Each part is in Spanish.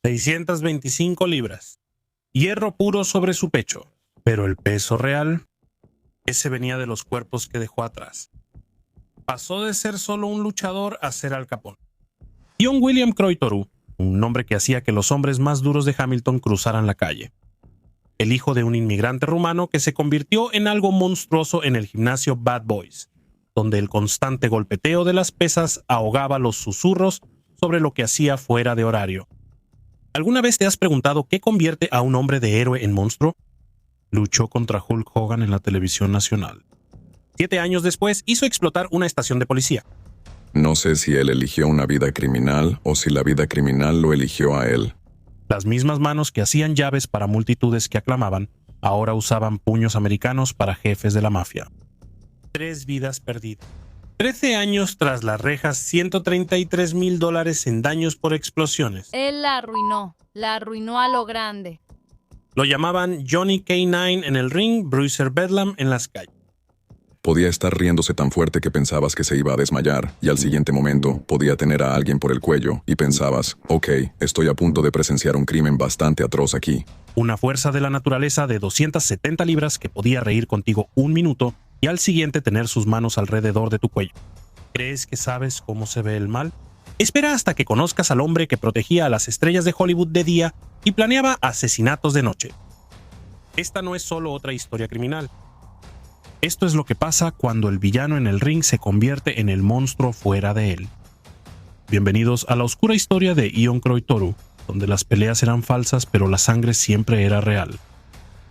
625 libras. Hierro puro sobre su pecho. Pero el peso real, ese venía de los cuerpos que dejó atrás. Pasó de ser solo un luchador a ser Al Capone. Ion William Croy Toru, un nombre que hacía que los hombres más duros de Hamilton cruzaran la calle. El hijo de un inmigrante rumano que se convirtió en algo monstruoso en el gimnasio Bad Boys, donde el constante golpeteo de las pesas ahogaba los susurros sobre lo que hacía fuera de horario. ¿Alguna vez te has preguntado qué convierte a un hombre de héroe en monstruo? Luchó contra Hulk Hogan en la televisión nacional. 7 años después hizo explotar una estación de policía. No sé si él eligió una vida criminal o si la vida criminal lo eligió a él. Las mismas manos que hacían llaves para multitudes que aclamaban, ahora usaban puños americanos para jefes de la mafia. 3 vidas perdidas. 13 años tras las rejas, $133,000 en daños por explosiones. Él la arruinó a lo grande. Lo llamaban Johnny K-9 en el ring, Bruiser Bedlam en las calles. Podía estar riéndose tan fuerte que pensabas que se iba a desmayar, y al siguiente momento podía tener a alguien por el cuello, y pensabas, ok, estoy a punto de presenciar un crimen bastante atroz aquí. Una fuerza de la naturaleza de 270 libras que podía reír contigo 1 minuto y al siguiente tener sus manos alrededor de tu cuello. ¿Crees que sabes cómo se ve el mal? Espera hasta que conozcas al hombre que protegía a las estrellas de Hollywood de día y planeaba asesinatos de noche. Esta no es solo otra historia criminal. Esto es lo que pasa cuando el villano en el ring se convierte en el monstruo fuera de él. Bienvenidos a la oscura historia de Ion Croy Toru, donde las peleas eran falsas pero la sangre siempre era real.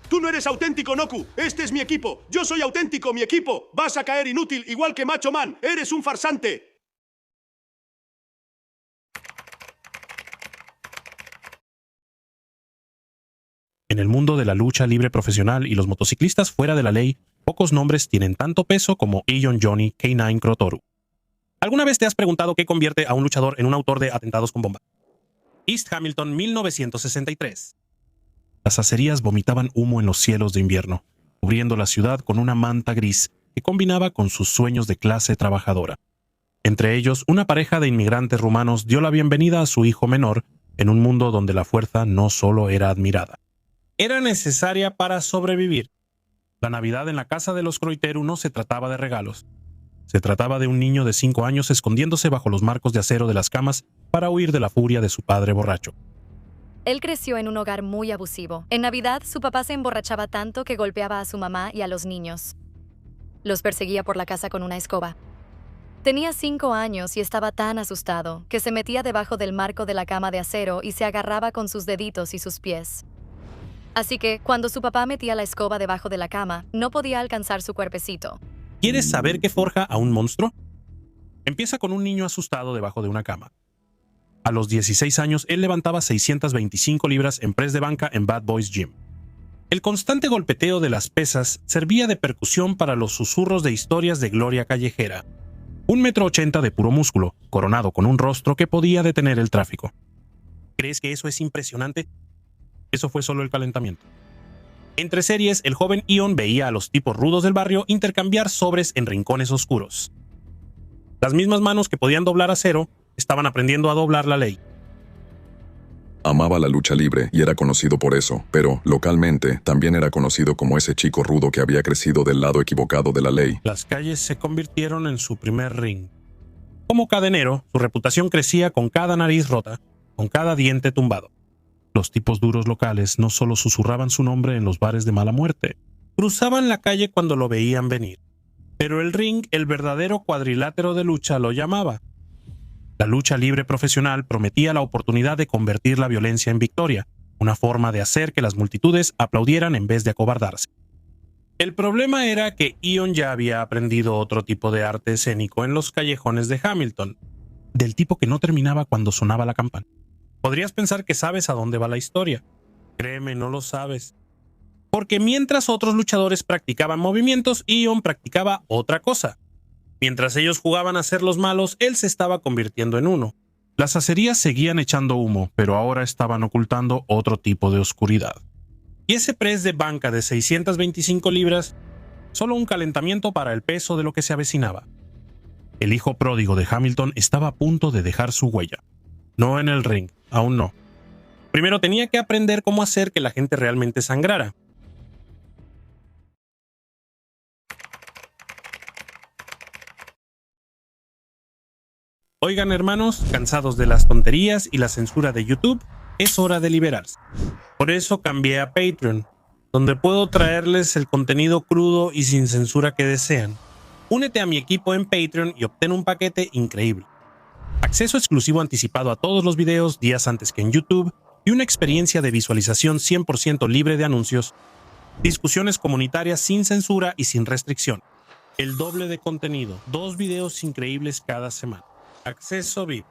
Tú no eres auténtico, Noku. Este es mi equipo. Yo soy auténtico, mi equipo. Vas a caer inútil, igual que Macho Man. Eres un farsante. En el mundo de la lucha libre profesional y los motociclistas fuera de la ley, pocos nombres tienen tanto peso como Ion Johnny K-9 Croy Toru. ¿Alguna vez te has preguntado qué convierte a un luchador en un autor de atentados con bomba? East Hamilton, 1963. Las acerías vomitaban humo en los cielos de invierno, cubriendo la ciudad con una manta gris que combinaba con sus sueños de clase trabajadora. Entre ellos, una pareja de inmigrantes rumanos dio la bienvenida a su hijo menor en un mundo donde la fuerza no solo era admirada. Era necesaria para sobrevivir. La Navidad en la casa de los Croy Toru no se trataba de regalos. Se trataba de un niño de 5 años escondiéndose bajo los marcos de acero de las camas para huir de la furia de su padre borracho. Él creció en un hogar muy abusivo. En Navidad, su papá se emborrachaba tanto que golpeaba a su mamá y a los niños. Los perseguía por la casa con una escoba. Tenía 5 años y estaba tan asustado que se metía debajo del marco de la cama de acero y se agarraba con sus deditos y sus pies. Así que, cuando su papá metía la escoba debajo de la cama, no podía alcanzar su cuerpecito. ¿Quieres saber qué forja a un monstruo? Empieza con un niño asustado debajo de una cama. A los 16 años, él levantaba 625 libras en press de banca en Bad Boys Gym. El constante golpeteo de las pesas servía de percusión para los susurros de historias de gloria callejera. 1,80 m de puro músculo, coronado con un rostro que podía detener el tráfico. ¿Crees que eso es impresionante? Eso fue solo el calentamiento. Entre series, el joven Ion veía a los tipos rudos del barrio intercambiar sobres en rincones oscuros. Las mismas manos que podían doblar acero estaban aprendiendo a doblar la ley. Amaba la lucha libre y era conocido por eso, pero, localmente, también era conocido como ese chico rudo que había crecido del lado equivocado de la ley. Las calles se convirtieron en su primer ring. Como cadenero, su reputación crecía con cada nariz rota, con cada diente tumbado. Los tipos duros locales no solo susurraban su nombre en los bares de mala muerte, cruzaban la calle cuando lo veían venir. Pero el ring, el verdadero cuadrilátero de lucha, lo llamaba. La lucha libre profesional prometía la oportunidad de convertir la violencia en victoria, una forma de hacer que las multitudes aplaudieran en vez de acobardarse. El problema era que Ion ya había aprendido otro tipo de arte escénico en los callejones de Hamilton, del tipo que no terminaba cuando sonaba la campana. Podrías pensar que sabes a dónde va la historia. Créeme, no lo sabes. Porque mientras otros luchadores practicaban movimientos, Ion practicaba otra cosa. Mientras ellos jugaban a ser los malos, él se estaba convirtiendo en uno. Las acerías seguían echando humo, pero ahora estaban ocultando otro tipo de oscuridad. Y ese press de banca de 625 libras, solo un calentamiento para el peso de lo que se avecinaba. El hijo pródigo de Hamilton estaba a punto de dejar su huella. No en el ring, aún no. Primero tenía que aprender cómo hacer que la gente realmente sangrara. Oigan, hermanos, cansados de las tonterías y la censura de YouTube, es hora de liberarse. Por eso cambié a Patreon, donde puedo traerles el contenido crudo y sin censura que desean. Únete a mi equipo en Patreon y obtén un paquete increíble. Acceso exclusivo anticipado a todos los videos días antes que en YouTube y una experiencia de visualización 100% libre de anuncios, discusiones comunitarias sin censura y sin restricción, el doble de contenido, 2 videos increíbles cada semana, acceso VIP,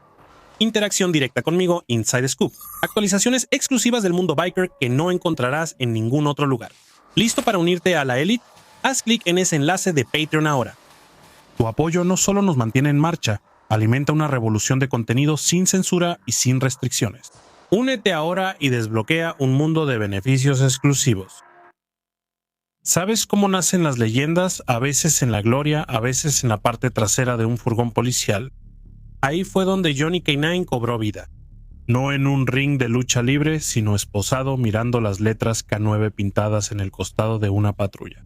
interacción directa conmigo Inside Scoop, actualizaciones exclusivas del mundo biker que no encontrarás en ningún otro lugar. ¿Listo para unirte a la élite? Haz clic en ese enlace de Patreon ahora. Tu apoyo no solo nos mantiene en marcha, alimenta una revolución de contenido sin censura y sin restricciones. Únete ahora y desbloquea un mundo de beneficios exclusivos. ¿Sabes cómo nacen las leyendas? A veces en la gloria, a veces en la parte trasera de un furgón policial. Ahí fue donde Johnny K9 cobró vida. No en un ring de lucha libre, sino esposado mirando las letras K9 pintadas en el costado de una patrulla.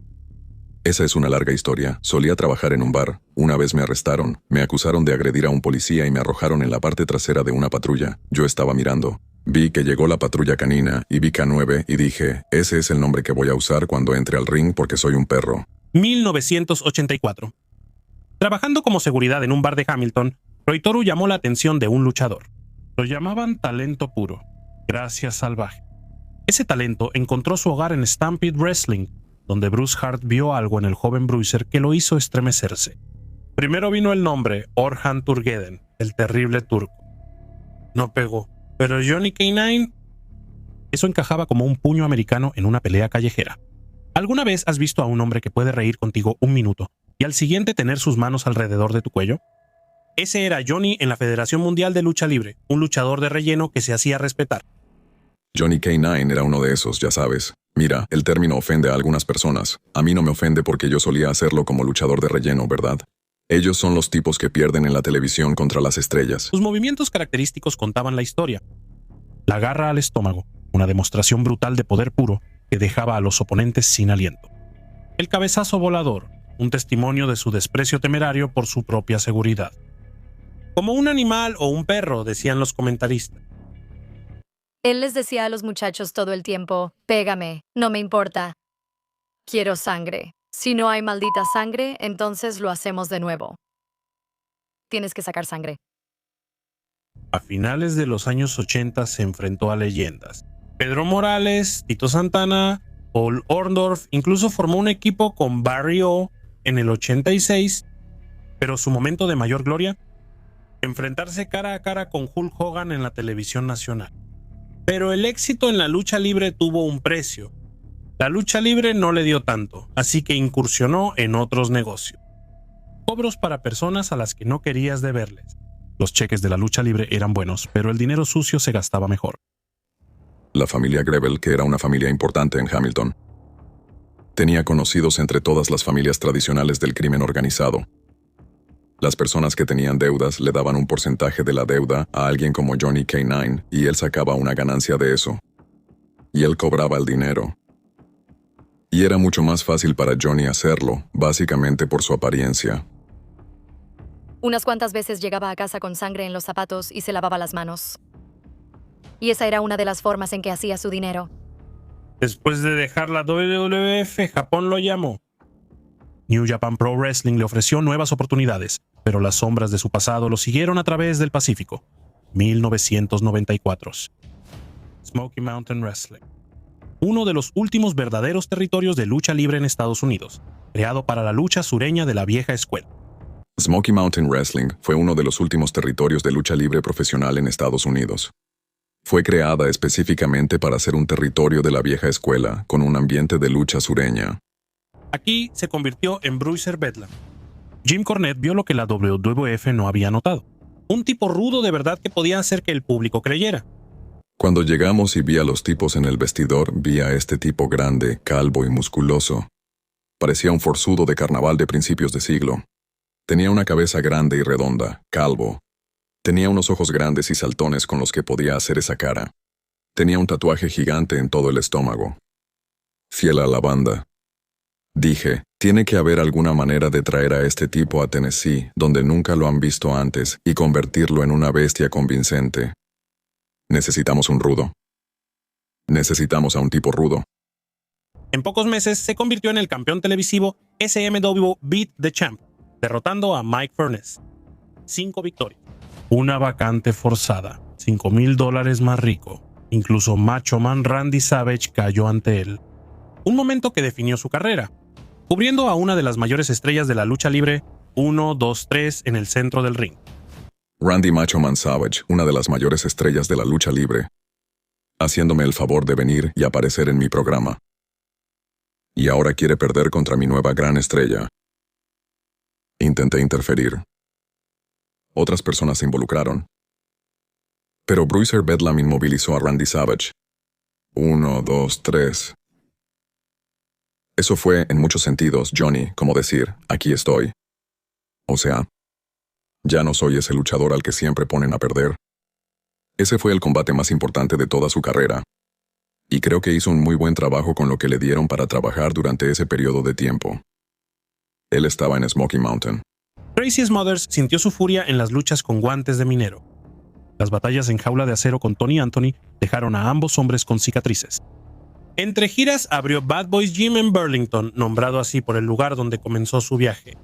Esa es una larga historia. Solía trabajar en un bar. Una vez me arrestaron, me acusaron de agredir a un policía y me arrojaron en la parte trasera de una patrulla. Yo estaba mirando. Vi que llegó la patrulla canina y vi K9 y dije, ese es el nombre que voy a usar cuando entre al ring porque soy un perro. 1984. Trabajando como seguridad en un bar de Hamilton, Roy Toru llamó la atención de un luchador. Lo llamaban talento puro, gracia salvaje. Ese talento encontró su hogar en Stampede Wrestling, donde Bruce Hart vio algo en el joven Bruiser que lo hizo estremecerse. Primero vino el nombre Orhan Turgeden, el terrible turco. No pegó, pero Johnny K9... Eso encajaba como un puño americano en una pelea callejera. ¿Alguna vez has visto a un hombre que puede reír contigo un minuto y al siguiente tener sus manos alrededor de tu cuello? Ese era Johnny en la Federación Mundial de Lucha Libre, un luchador de relleno que se hacía respetar. Johnny K9 era uno de esos, ya sabes. Mira, el término ofende a algunas personas. A mí no me ofende porque yo solía hacerlo como luchador de relleno, ¿verdad? Ellos son los tipos que pierden en la televisión contra las estrellas. Sus movimientos característicos contaban la historia. La garra al estómago, una demostración brutal de poder puro que dejaba a los oponentes sin aliento. El cabezazo volador, un testimonio de su desprecio temerario por su propia seguridad. Como un animal o un perro, decían los comentaristas. Él les decía a los muchachos todo el tiempo, pégame, no me importa. Quiero sangre. Si no hay maldita sangre, entonces lo hacemos de nuevo. Tienes que sacar sangre. A finales de los años 80 se enfrentó a leyendas. Pedro Morales, Tito Santana, Paul Orndorff, incluso formó un equipo con Barry O en el 86, pero su momento de mayor gloria, enfrentarse cara a cara con Hulk Hogan en la televisión nacional. Pero el éxito en la lucha libre tuvo un precio. La lucha libre no le dio tanto, así que incursionó en otros negocios. Cobros para personas a las que no querías deberles. Los cheques de la lucha libre eran buenos, pero el dinero sucio se gastaba mejor. La familia Grebel, que era una familia importante en Hamilton, tenía conocidos entre todas las familias tradicionales del crimen organizado. Las personas que tenían deudas le daban un porcentaje de la deuda a alguien como Johnny K9 y él sacaba una ganancia de eso. Y él cobraba el dinero. Y era mucho más fácil para Johnny hacerlo, básicamente por su apariencia. Unas cuantas veces llegaba a casa con sangre en los zapatos y se lavaba las manos. Y esa era una de las formas en que hacía su dinero. Después de dejar la WWF, Japón lo llamó. New Japan Pro Wrestling le ofreció nuevas oportunidades, pero las sombras de su pasado lo siguieron a través del Pacífico. 1994. Smoky Mountain Wrestling. Uno de los últimos verdaderos territorios de lucha libre en Estados Unidos, creado para la lucha sureña de la vieja escuela. Smoky Mountain Wrestling fue uno de los últimos territorios de lucha libre profesional en Estados Unidos. Fue creada específicamente para ser un territorio de la vieja escuela, con un ambiente de lucha sureña. Aquí se convirtió en Bruiser Bedlam. Jim Cornette vio lo que la WWF no había notado. Un tipo rudo de verdad que podía hacer que el público creyera. Cuando llegamos y vi a los tipos en el vestidor, vi a este tipo grande, calvo y musculoso. Parecía un forzudo de carnaval de principios de siglo. Tenía una cabeza grande y redonda, calvo. Tenía unos ojos grandes y saltones con los que podía hacer esa cara. Tenía un tatuaje gigante en todo el estómago. Fiel a la banda. Dije, tiene que haber alguna manera de traer a este tipo a Tennessee, donde nunca lo han visto antes, y convertirlo en una bestia convincente. Necesitamos un rudo. Necesitamos a un tipo rudo. En pocos meses se convirtió en el campeón televisivo SMW Beat the Champ, derrotando a Mike Furness. 5 victorias. Una vacante forzada. $5,000 más rico. Incluso Macho Man Randy Savage cayó ante él. Un momento que definió su carrera, cubriendo a una de las mayores estrellas de la lucha libre, 1, 2, 3 en el centro del ring. Randy Macho Man Savage, una de las mayores estrellas de la lucha libre, haciéndome el favor de venir y aparecer en mi programa. Y ahora quiere perder contra mi nueva gran estrella. Intenté interferir. Otras personas se involucraron. Pero Bruiser Bedlam inmovilizó a Randy Savage. 1, 2, 3. Eso fue, en muchos sentidos, Johnny, como decir, aquí estoy. O sea, ya no soy ese luchador al que siempre ponen a perder. Ese fue el combate más importante de toda su carrera. Y creo que hizo un muy buen trabajo con lo que le dieron para trabajar durante ese periodo de tiempo. Él estaba en Smoky Mountain. Tracy Smothers sintió su furia en las luchas con guantes de minero. Las batallas en jaula de acero con Tony Anthony dejaron a ambos hombres con cicatrices. Entre giras abrió Bad Boys Gym en Burlington, nombrado así por el lugar donde comenzó su viaje.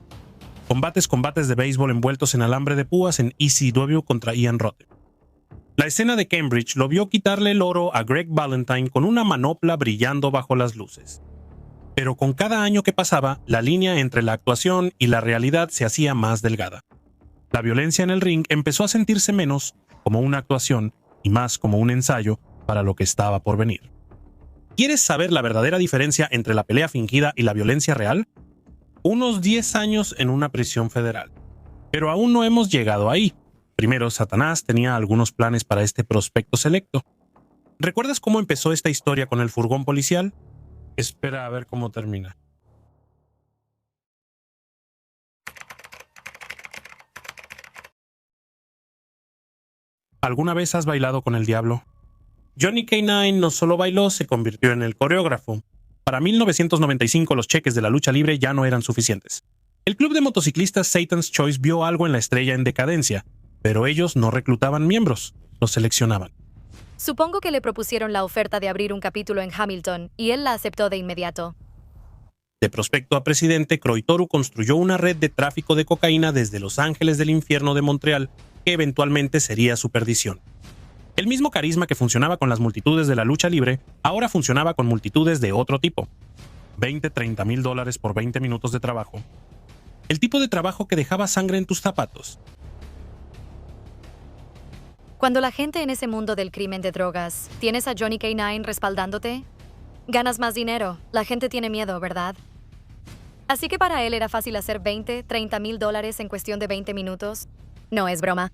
Combates de béisbol envueltos en alambre de púas en ECW contra Ian Rotten. La escena de Cambridge lo vio quitarle el oro a Greg Valentine con una manopla brillando bajo las luces. Pero con cada año que pasaba, la línea entre la actuación y la realidad se hacía más delgada. La violencia en el ring empezó a sentirse menos como una actuación y más como un ensayo para lo que estaba por venir. ¿Quieres saber la verdadera diferencia entre la pelea fingida y la violencia real? Unos 10 años en una prisión federal. Pero aún no hemos llegado ahí. Primero, Satanás tenía algunos planes para este prospecto selecto. ¿Recuerdas cómo empezó esta historia con el furgón policial? Espera a ver cómo termina. ¿Alguna vez has bailado con el diablo? Johnny K9 no solo bailó, se convirtió en el coreógrafo. Para 1995 los cheques de la lucha libre ya no eran suficientes. El club de motociclistas Satan's Choice vio algo en la estrella en decadencia, pero ellos no reclutaban miembros, los seleccionaban. Supongo que le propusieron la oferta de abrir un capítulo en Hamilton y él la aceptó de inmediato. De prospecto a presidente, Kroitoru construyó una red de tráfico de cocaína desde Los Ángeles del Infierno de Montreal, que eventualmente sería su perdición. El mismo carisma que funcionaba con las multitudes de la lucha libre, ahora funcionaba con multitudes de otro tipo. $20-30,000 por 20 minutos de trabajo. El tipo de trabajo que dejaba sangre en tus zapatos. Cuando la gente en ese mundo del crimen de drogas, tienes a Johnny K9 respaldándote, ganas más dinero. La gente tiene miedo, ¿verdad? Así que para él era fácil hacer $20-30,000 en cuestión de 20 minutos. No es broma.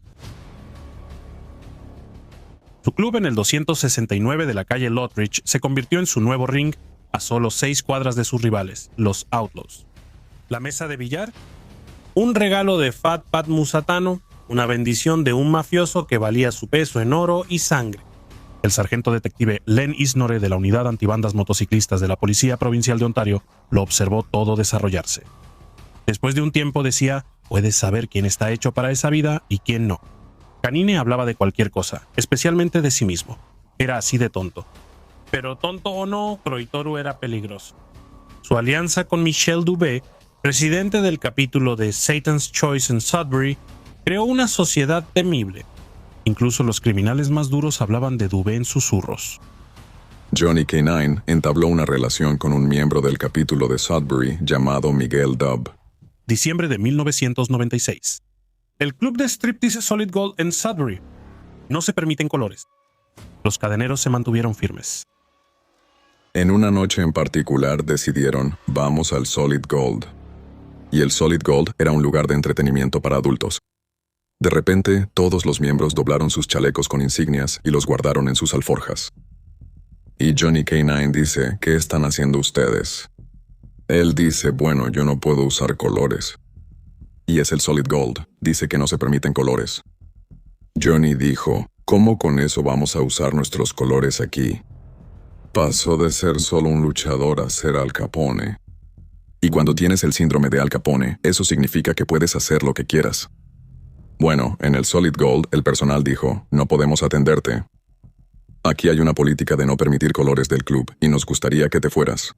Su club en el 269 de la calle Lothridge se convirtió en su nuevo ring a solo 6 cuadras de sus rivales, los Outlaws. La mesa de billar, un regalo de Fat Pat Musatano, una bendición de un mafioso que valía su peso en oro y sangre. El sargento detective Len Isnore de la Unidad Antibandas Motociclistas de la Policía Provincial de Ontario lo observó todo desarrollarse. Después de un tiempo decía, puedes saber quién está hecho para esa vida y quién no. Canine hablaba de cualquier cosa, especialmente de sí mismo. Era así de tonto. Pero tonto o no, Kroitoru era peligroso. Su alianza con Michel Dubé, presidente del capítulo de Satan's Choice en Sudbury, creó una sociedad temible. Incluso los criminales más duros hablaban de Dubé en susurros. Johnny K9 entabló una relación con un miembro del capítulo de Sudbury llamado Miguel Dubb. Diciembre de 1996. El club de striptease Solid Gold en Sudbury. No se permiten colores. Los cadeneros se mantuvieron firmes. En una noche en particular decidieron, vamos al Solid Gold. Y el Solid Gold era un lugar de entretenimiento para adultos. De repente, todos los miembros doblaron sus chalecos con insignias y los guardaron en sus alforjas. Y Johnny K9 dice, ¿qué están haciendo ustedes? Él dice, bueno, yo no puedo usar colores. Y es el Solid Gold, dice que no se permiten colores. Johnny dijo, ¿Cómo con eso vamos a usar nuestros colores aquí? Pasó de ser solo un luchador a ser Al Capone. Y cuando tienes el síndrome de Al Capone, eso significa que puedes hacer lo que quieras. Bueno, en el Solid Gold, el personal dijo, no podemos atenderte. Aquí hay una política de no permitir colores del club y nos gustaría que te fueras.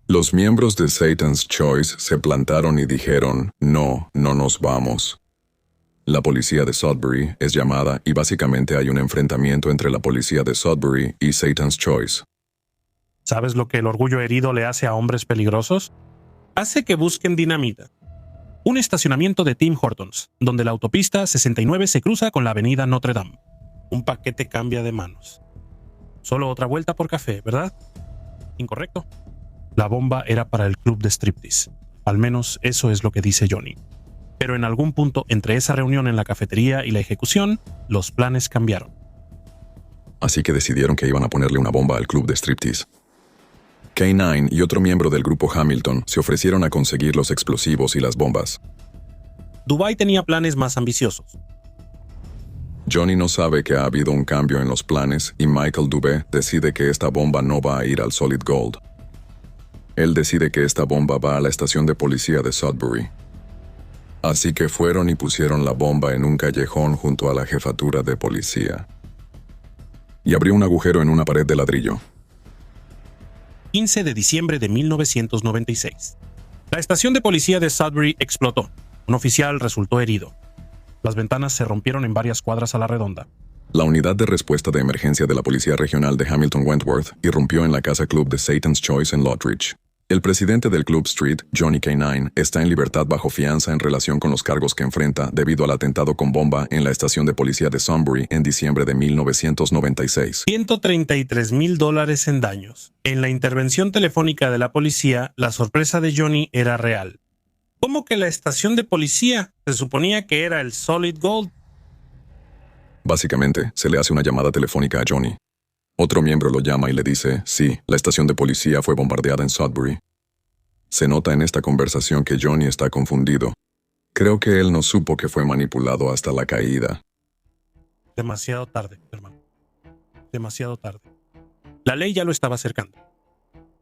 Los miembros de Satan's Choice se plantaron y dijeron, no, no nos vamos. La policía de Sudbury es llamada y básicamente hay un enfrentamiento entre la policía de Sudbury y Satan's Choice. ¿Sabes lo que el orgullo herido le hace a hombres peligrosos? Hace que busquen dinamita. Un estacionamiento de Tim Hortons, donde la autopista 69 se cruza con la avenida Notre Dame. Un paquete cambia de manos. Solo otra vuelta por café, ¿verdad? Incorrecto. La bomba era para el club de striptease. Al menos eso es lo que dice Johnny. Pero en algún punto entre esa reunión en la cafetería y la ejecución, los planes cambiaron. Así que decidieron que iban a ponerle una bomba al club de striptease. K9 y otro miembro del grupo Hamilton se ofrecieron a conseguir los explosivos y las bombas. Dubai tenía planes más ambiciosos. Johnny no sabe que ha habido un cambio en los planes y Michael Dubé decide que esta bomba no va a ir al Solid Gold. Él decide que esta bomba va a la estación de policía de Sudbury. Así que fueron y pusieron la bomba en un callejón junto a la jefatura de policía. Y abrió un agujero en una pared de ladrillo. 15 de diciembre de 1996. La estación de policía de Sudbury explotó. Un oficial resultó herido. Las ventanas se rompieron en varias cuadras a la redonda. La unidad de respuesta de emergencia de la Policía Regional de Hamilton-Wentworth irrumpió en la casa club de Satan's Choice en Lottridge. El presidente del Club Street, Johnny K9, está en libertad bajo fianza en relación con los cargos que enfrenta debido al atentado con bomba en la estación de policía de Sunbury en diciembre de 1996. $133,000 en daños. En la intervención telefónica de la policía, la sorpresa de Johnny era real. ¿Cómo que la estación de policía? Se suponía que era el Solid Gold. Básicamente, se le hace una llamada telefónica a Johnny. Otro miembro lo llama y le dice, sí, la estación de policía fue bombardeada en Sudbury. Se nota en esta conversación que Johnny está confundido. Creo que él no supo que fue manipulado hasta la caída. Demasiado tarde, hermano. Demasiado tarde. La ley ya lo estaba acercando.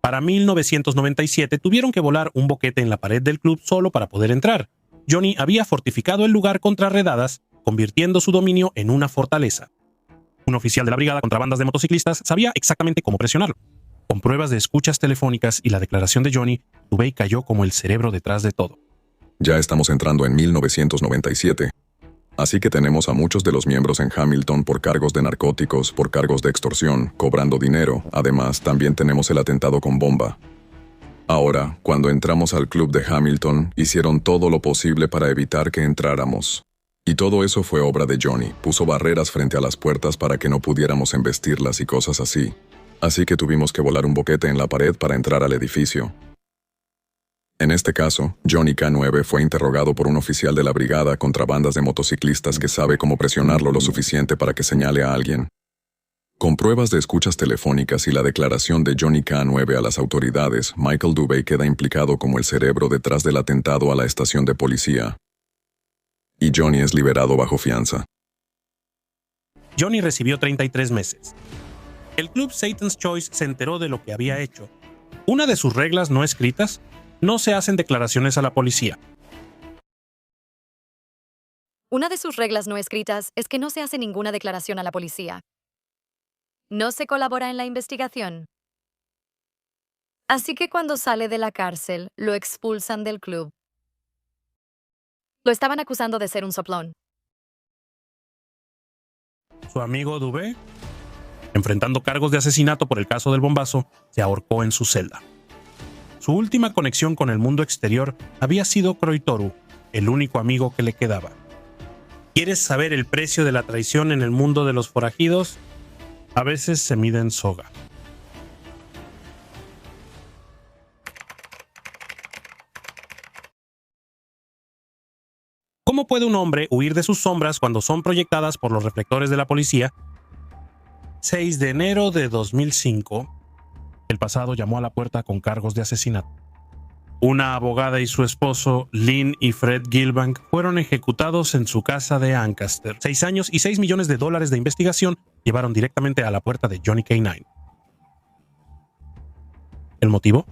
Para 1997 tuvieron que volar un boquete en la pared del club solo para poder entrar. Johnny había fortificado el lugar contra redadas, convirtiendo su dominio en una fortaleza. Un oficial de la brigada contra bandas de motociclistas sabía exactamente cómo presionarlo. Con pruebas de escuchas telefónicas y la declaración de Johnny, Dubé cayó como el cerebro detrás de todo. Ya estamos entrando en 1997. Así que tenemos a muchos de los miembros en Hamilton por cargos de narcóticos, por cargos de extorsión, cobrando dinero. Además, también tenemos el atentado con bomba. Ahora, cuando entramos al club de Hamilton, hicieron todo lo posible para evitar que entráramos. Y todo eso fue obra de Johnny. Puso barreras frente a las puertas para que no pudiéramos embestirlas y cosas así. Así que tuvimos que volar un boquete en la pared para entrar al edificio. En este caso, Johnny K9 fue interrogado por un oficial de la brigada contra bandas de motociclistas que sabe cómo presionarlo lo suficiente para que señale a alguien. Con pruebas de escuchas telefónicas y la declaración de Johnny K9 a las autoridades, Michael Dubé queda implicado como el cerebro detrás del atentado a la estación de policía. Y Johnny es liberado bajo fianza. Johnny recibió 33 meses. El club Satan's Choice se enteró de lo que había hecho. Una de sus reglas no escritas: no se hacen declaraciones a la policía. Una de sus reglas no escritas es que no se hace ninguna declaración a la policía. No se colabora en la investigación. Así que cuando sale de la cárcel, lo expulsan del club. Lo estaban acusando de ser un soplón. Su amigo Dubé, enfrentando cargos de asesinato por el caso del bombazo, se ahorcó en su celda. Su última conexión con el mundo exterior había sido Croitoru, el único amigo que le quedaba. ¿Quieres saber el precio de la traición en el mundo de los forajidos? A veces se mide en soga. ¿Cómo puede un hombre huir de sus sombras cuando son proyectadas por los reflectores de la policía? 6 de enero de 2005, el pasado llamó a la puerta con cargos de asesinato. Una abogada y su esposo, Lynn y Fred Gilbank, fueron ejecutados en su casa de Ancaster. 6 años y $6 millones de investigación llevaron directamente a la puerta de Johnny K-9. ¿El motivo?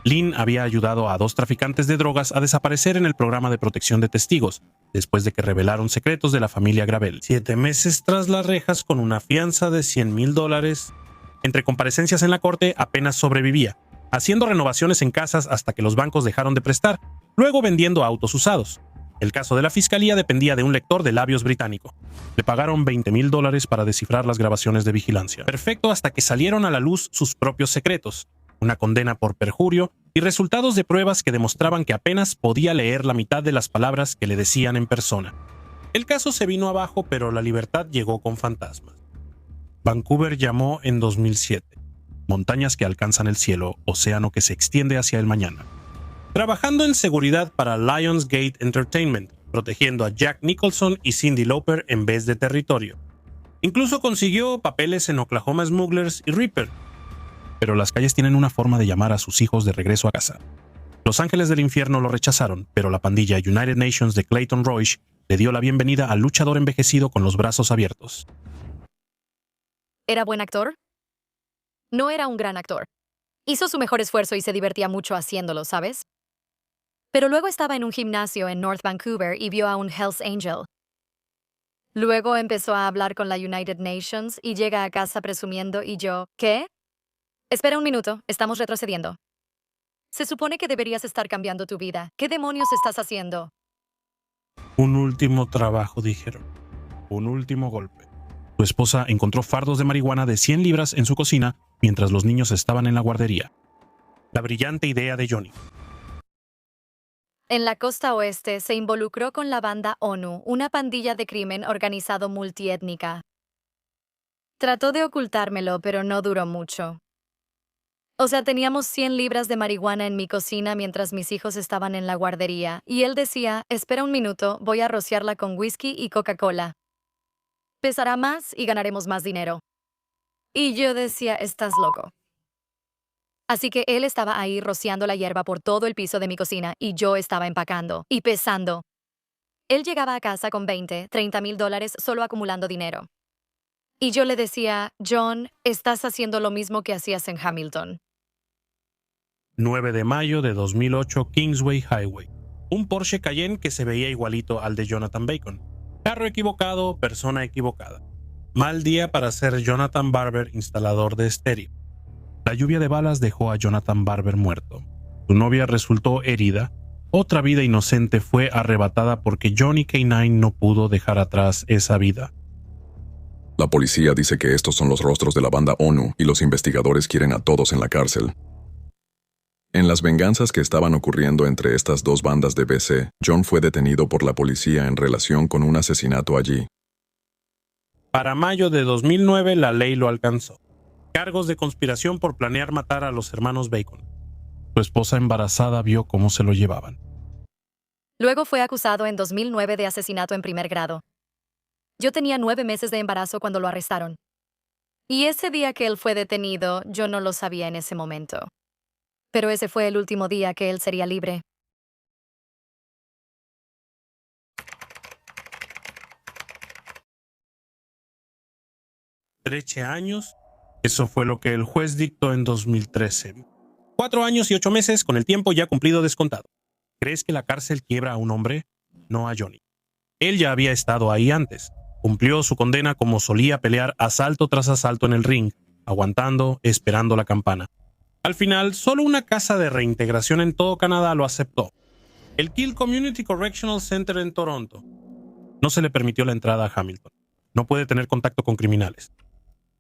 Lynn había ayudado a 2 traficantes de drogas a desaparecer en el programa de protección de testigos, después de que revelaron secretos de la familia Gravel. 7 meses tras las rejas con una fianza de $100,000, entre comparecencias en la corte apenas sobrevivía, haciendo renovaciones en casas hasta que los bancos dejaron de prestar, luego vendiendo autos usados. El caso de la fiscalía dependía de un lector de labios británico. Le pagaron $20,000 para descifrar las grabaciones de vigilancia. Perfecto hasta que salieron a la luz sus propios secretos, una condena por perjurio y resultados de pruebas que demostraban que apenas podía leer la mitad de las palabras que le decían en persona. El caso se vino abajo, pero la libertad llegó con fantasmas. Vancouver llamó en 2007. Montañas que alcanzan el cielo, océano que se extiende hacia el mañana. Trabajando en seguridad para Lionsgate Entertainment, protegiendo a Jack Nicholson y Cyndi Lauper en vez de territorio. Incluso consiguió papeles en Oklahoma Smugglers y Reaper. Pero las calles tienen una forma de llamar a sus hijos de regreso a casa. Los Ángeles del Infierno lo rechazaron, pero la pandilla United Nations de Clayton Roish le dio la bienvenida al luchador envejecido con los brazos abiertos. ¿Era buen actor? No era un gran actor. Hizo su mejor esfuerzo y se divertía mucho haciéndolo, ¿sabes? Pero luego estaba en un gimnasio en North Vancouver y vio a un Hells Angel. Luego empezó a hablar con la United Nations y llega a casa presumiendo y yo, ¿qué? Espera un minuto, estamos retrocediendo. Se supone que deberías estar cambiando tu vida. ¿Qué demonios estás haciendo? Un último trabajo, dijeron. Un último golpe. Su esposa encontró fardos de marihuana de 100 libras en su cocina mientras los niños estaban en la guardería. La brillante idea de Johnny. En la costa oeste se involucró con la banda ONU, una pandilla de crimen organizado multiétnica. Trató de ocultármelo, pero no duró mucho. O sea, teníamos 100 libras de marihuana en mi cocina mientras mis hijos estaban en la guardería, y él decía, espera un minuto, voy a rociarla con whisky y Coca-Cola. Pesará más y ganaremos más dinero. Y yo decía, estás loco. Así que él estaba ahí rociando la hierba por todo el piso de mi cocina y yo estaba empacando y pesando. Él llegaba a casa con $20,000-$30,000 solo acumulando dinero. Y yo le decía, John, estás haciendo lo mismo que hacías en Hamilton. 9 de mayo de 2008, Kingsway Highway. Un Porsche Cayenne que se veía igualito al de Jonathan Bacon. Carro equivocado, persona equivocada. Mal día para ser Jonathan Barber, instalador de estéreo. La lluvia de balas dejó a Jonathan Barber muerto. Su novia resultó herida. Otra vida inocente fue arrebatada porque Johnny K-9 no pudo dejar atrás esa vida. La policía dice que estos son los rostros de la banda ONU y los investigadores quieren a todos en la cárcel. En las venganzas que estaban ocurriendo entre estas 2 bandas de BC, John fue detenido por la policía en relación con un asesinato allí. Para mayo de 2009 la ley lo alcanzó. Cargos de conspiración por planear matar a los hermanos Bacon. Su esposa embarazada vio cómo se lo llevaban. Luego fue acusado en 2009 de asesinato en primer grado. Yo tenía 9 meses de embarazo cuando lo arrestaron. Y ese día que él fue detenido, yo no lo sabía en ese momento. Pero ese fue el último día que él sería libre. ¿13 años? Eso fue lo que el juez dictó en 2013. 4 años y 8 meses con el tiempo ya cumplido descontado. ¿Crees que la cárcel quiebra a un hombre? No a Johnny. Él ya había estado ahí antes. Cumplió su condena como solía pelear asalto tras asalto en el ring, aguantando, esperando la campana. Al final, solo una casa de reintegración en todo Canadá lo aceptó. El Kill Community Correctional Center en Toronto. No se le permitió la entrada a Hamilton. No puede tener contacto con criminales.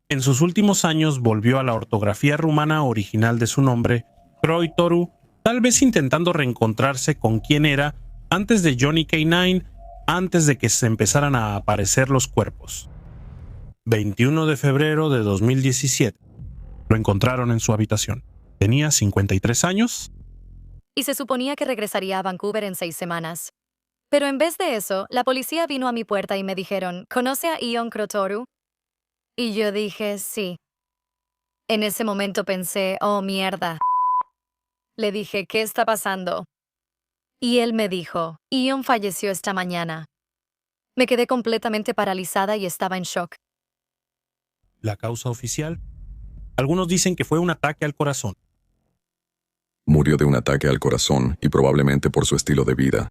En sus últimos años volvió a la ortografía rumana original de su nombre, Croy Toru, tal vez intentando reencontrarse con quien era antes de Johnny K-9, antes de que se empezaran a aparecer los cuerpos. 21 de febrero de 2017. Lo encontraron en su habitación. Tenía 53 años. Y se suponía que regresaría a Vancouver en 6 semanas. Pero en vez de eso, la policía vino a mi puerta y me dijeron, ¿conoce a Ion Crotoru? Y yo dije, sí. En ese momento pensé, oh, mierda. Le dije, ¿qué está pasando? Y él me dijo, Ian falleció esta mañana. Me quedé completamente paralizada y estaba en shock. La causa oficial. Algunos dicen que fue un ataque al corazón. Murió de un ataque al corazón y probablemente por su estilo de vida.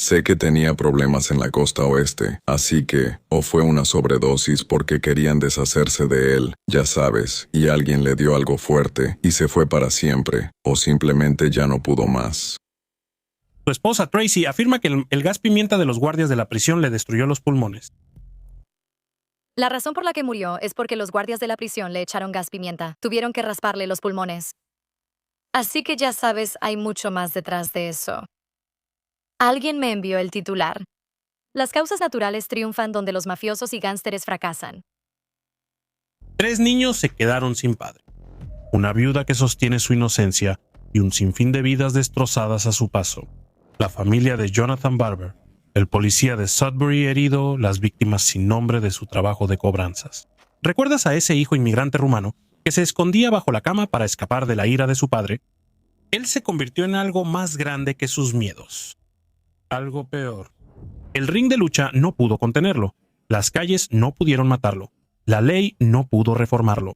Sé que tenía problemas en la costa oeste, así que, o fue una sobredosis porque querían deshacerse de él, ya sabes, y alguien le dio algo fuerte y se fue para siempre, o simplemente ya no pudo más. Su esposa Tracy afirma que el gas pimienta de los guardias de la prisión le destruyó los pulmones. La razón por la que murió es porque los guardias de la prisión le echaron gas pimienta. Tuvieron que rasparle los pulmones. Así que ya sabes, hay mucho más detrás de eso. Alguien me envió el titular. Las causas naturales triunfan donde los mafiosos y gánsteres fracasan. 3 niños se quedaron sin padre. Una viuda que sostiene su inocencia y un sinfín de vidas destrozadas a su paso. La familia de Jonathan Barber, el policía de Sudbury herido, las víctimas sin nombre de su trabajo de cobranzas. ¿Recuerdas a ese hijo inmigrante rumano que se escondía bajo la cama para escapar de la ira de su padre? Él se convirtió en algo más grande que sus miedos. Algo peor. El ring de lucha no pudo contenerlo. Las calles no pudieron matarlo. La ley no pudo reformarlo.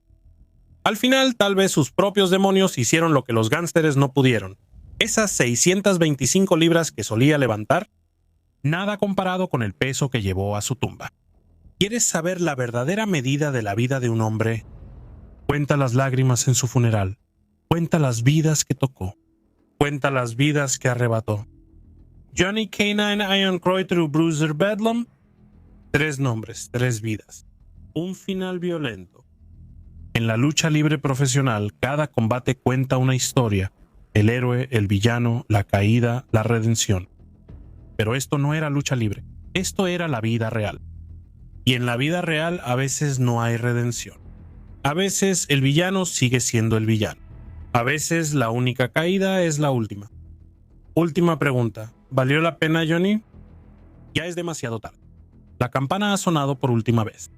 Al final, tal vez sus propios demonios hicieron lo que los gánsteres no pudieron. Esas 625 libras que solía levantar, nada comparado con el peso que llevó a su tumba. ¿Quieres saber la verdadera medida de la vida de un hombre? Cuenta las lágrimas en su funeral. Cuenta las vidas que tocó. Cuenta las vidas que arrebató. Johnny Canine Iron Croyter Bruiser Bedlam. 3 nombres, 3 vidas. Un final violento. En la lucha libre profesional, cada combate cuenta una historia. El héroe, el villano, la caída, la redención. Pero esto no era lucha libre. Esto era la vida real. Y en la vida real a veces no hay redención. A veces el villano sigue siendo el villano. A veces la única caída es la última. Última pregunta. ¿Valió la pena, Johnny? Ya es demasiado tarde. La campana ha sonado por última vez.